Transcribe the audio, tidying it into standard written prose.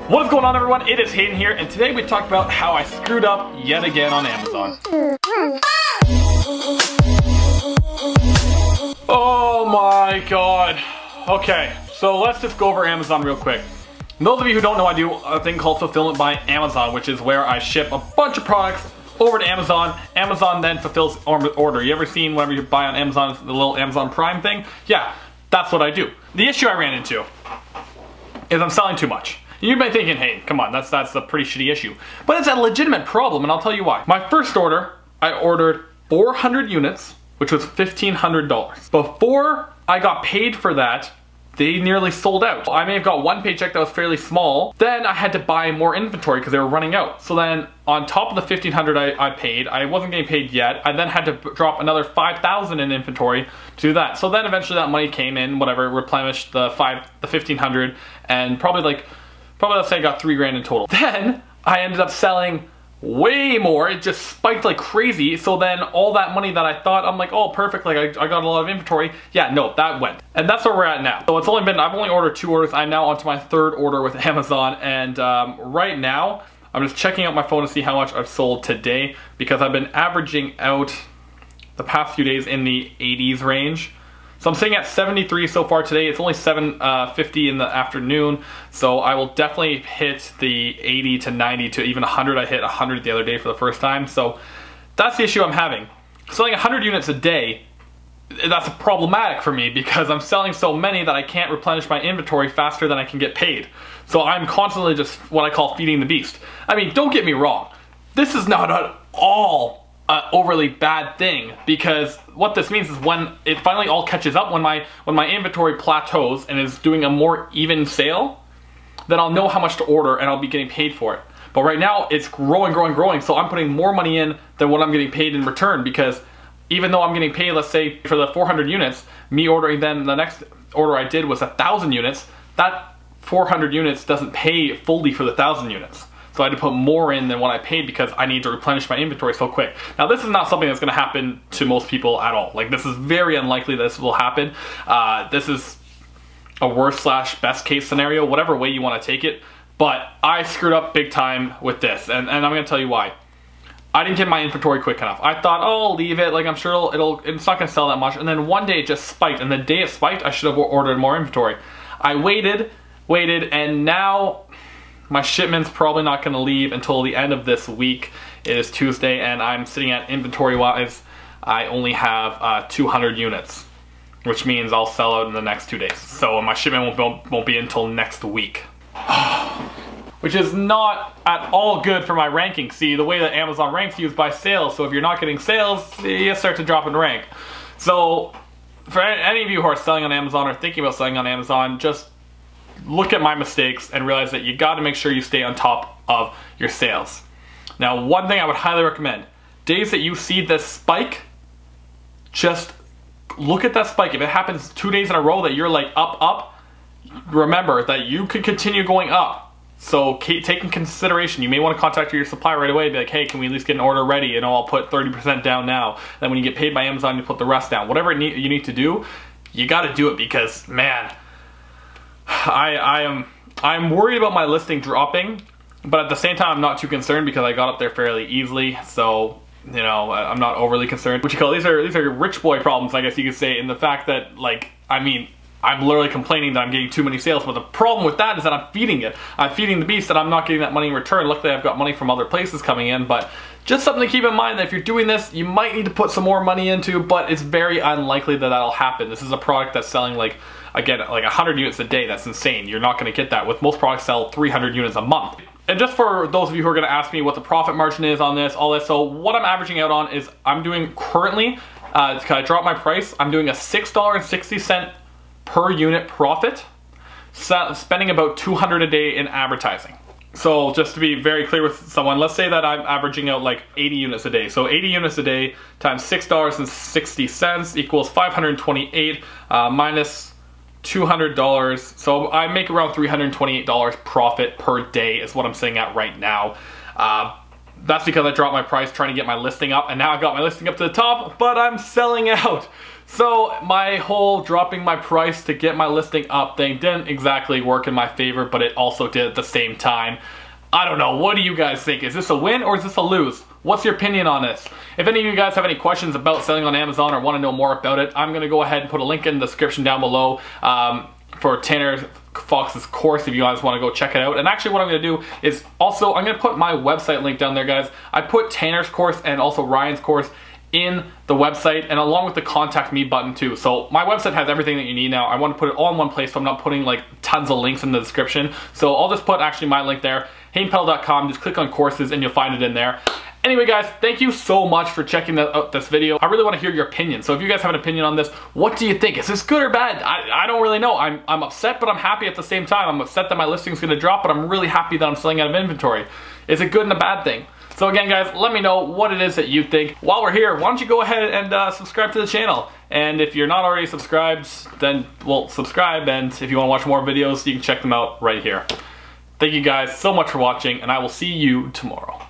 What is going on, everyone? It is Hayden here, and today we talk about how I screwed up yet again on Amazon. Oh my god. Okay, so let's just go over Amazon real quick. Those of you who don't know, I do a thing called fulfillment by Amazon, which is where I ship a bunch of products over to Amazon. Amazon then fulfills order. You ever seen whenever you buy on Amazon, the little Amazon Prime thing? Yeah, that's what I do. The issue I ran into is I'm selling too much. You may be thinking, hey, come on, that's a pretty shitty issue. But it's a legitimate problem, and I'll tell you why. My first order, I ordered 400 units, which was $1,500. Before I got paid for that, they nearly sold out. I may have got one paycheck that was fairly small. Then I had to buy more inventory because they were running out. So then on top of the $1,500 I paid, I wasn't getting paid yet. I then had to drop another $5,000 in inventory to do that. So then eventually that money came in, whatever, replenished the $1,500, and probably let's say I got $3 grand in total. Then I ended up selling way more. It just spiked like crazy. So then all that money that I thought, I'm like, oh, perfect, like I got a lot of inventory. Yeah, no, that went. And that's where we're at now. So I've only ordered 2 orders. I'm now onto my 3rd order with Amazon. And right now, I'm just checking out my phone to see how much I've sold today, because I've been averaging out the past few days in the 80s range. So I'm sitting at 73 so far today. It's only 7:50 in the afternoon, so I will definitely hit the 80 to 90 to even 100. I hit 100 the other day for the first time, so that's the issue I'm having. Selling 100 units a day, that's problematic for me because I'm selling so many that I can't replenish my inventory faster than I can get paid. So I'm constantly just what I call feeding the beast. I mean, don't get me wrong. This is not at all overly bad thing, because what this means is when it finally all catches up, when my inventory plateaus and is doing a more even sale, then I'll know how much to order and I'll be getting paid for it. But right now it's growing, so I'm putting more money in than what I'm getting paid in return, because even though I'm getting paid, let's say for the 400 units, me ordering, then the next order I did was 1,000 units, that 400 units doesn't pay fully for the 1,000 units. So I had to put more in than what I paid because I need to replenish my inventory so quick. Now this is not something that's going to happen to most people at all. Like, this is very unlikely that this will happen. This is a worst/best case scenario, whatever way you want to take it. But I screwed up big time with this, and I'm going to tell you why. I didn't get my inventory quick enough. I thought, oh, I'll leave it, like I'm sure it's not going to sell that much. And then one day it just spiked, and the day it spiked, I should have ordered more inventory. I waited, and now my shipment's probably not going to leave until the end of this week. It is Tuesday, and I'm sitting at, inventory-wise, I only have 200 units, which means I'll sell out in the next 2 days. So my shipment won't be until next week. Which is not at all good for my ranking. See, the way that Amazon ranks you is by sales, so if you're not getting sales, you start to drop in rank. So for any of you who are selling on Amazon or thinking about selling on Amazon, just look at my mistakes and realize that you got to make sure you stay on top of your sales. Now, one thing I would highly recommend, days that you see this spike, just look at that spike. If it happens 2 days in a row that you're like up, remember that you could continue going up. So take in consideration, you may want to contact your supplier right away, be like, hey, can we at least get an order ready? And I'll put 30% down now. Then when you get paid by Amazon, you put the rest down. Whatever you need to do, you got to do it, because, man, I'm worried about my listing dropping, but at the same time I'm not too concerned because I got up there fairly easily. So, you know, I'm not overly concerned. These are rich boy problems, I guess you could say, in the fact that, like, I mean, I'm literally complaining that I'm getting too many sales, but the problem with that is that I'm feeding it. I'm feeding the beast, and I'm not getting that money in return. Luckily, I've got money from other places coming in, but just something to keep in mind, that if you're doing this, you might need to put some more money into, but it's very unlikely that that'll happen. This is a product that's selling, like, again, like 100 units a day. That's insane. You're not going to get that. With most products sell 300 units a month. And just for those of you who are going to ask me what the profit margin is on this, all this, so what I'm averaging out on is I'm doing currently, can I drop my price? I'm doing a $6.60 per unit profit, spending about $200 a day in advertising. So just to be very clear with someone, let's say that I'm averaging out like 80 units a day. So 80 units a day times $6.60 equals $528 minus $200. So I make around $328 profit per day is what I'm sitting at right now. That's because I dropped my price trying to get my listing up, and now I've got my listing up to the top, but I'm selling out. So my whole dropping my price to get my listing up thing didn't exactly work in my favor, but it also did at the same time. I don't know, what do you guys think? Is this a win or is this a lose? What's your opinion on this? If any of you guys have any questions about selling on Amazon or want to know more about it, I'm going to go ahead and put a link in the description down below for Tanner Fox's course if you guys want to go check it out. And actually what I'm going to do is also, I'm going to put my website link down there, guys. I put Tanner's course and also Ryan's course in the website, and along with the contact me button too. So my website has everything that you need now. I want to put it all in one place so I'm not putting like tons of links in the description. So I'll just put actually my link there, haydenpeddle.com. Just click on courses and you'll find it in there. Anyway guys, thank you so much for checking out this video. I really want to hear your opinion. So if you guys have an opinion on this, what do you think? Is this good or bad? I don't really know. I'm upset, but I'm happy at the same time. I'm upset that my listing's gonna drop, but I'm really happy that I'm selling out of inventory. Is it good and a bad thing? So again guys, let me know what it is that you think. While we're here, why don't you go ahead and subscribe to the channel. And if you're not already subscribed, then well, subscribe. And if you want to watch more videos, you can check them out right here. Thank you guys so much for watching, and I will see you tomorrow.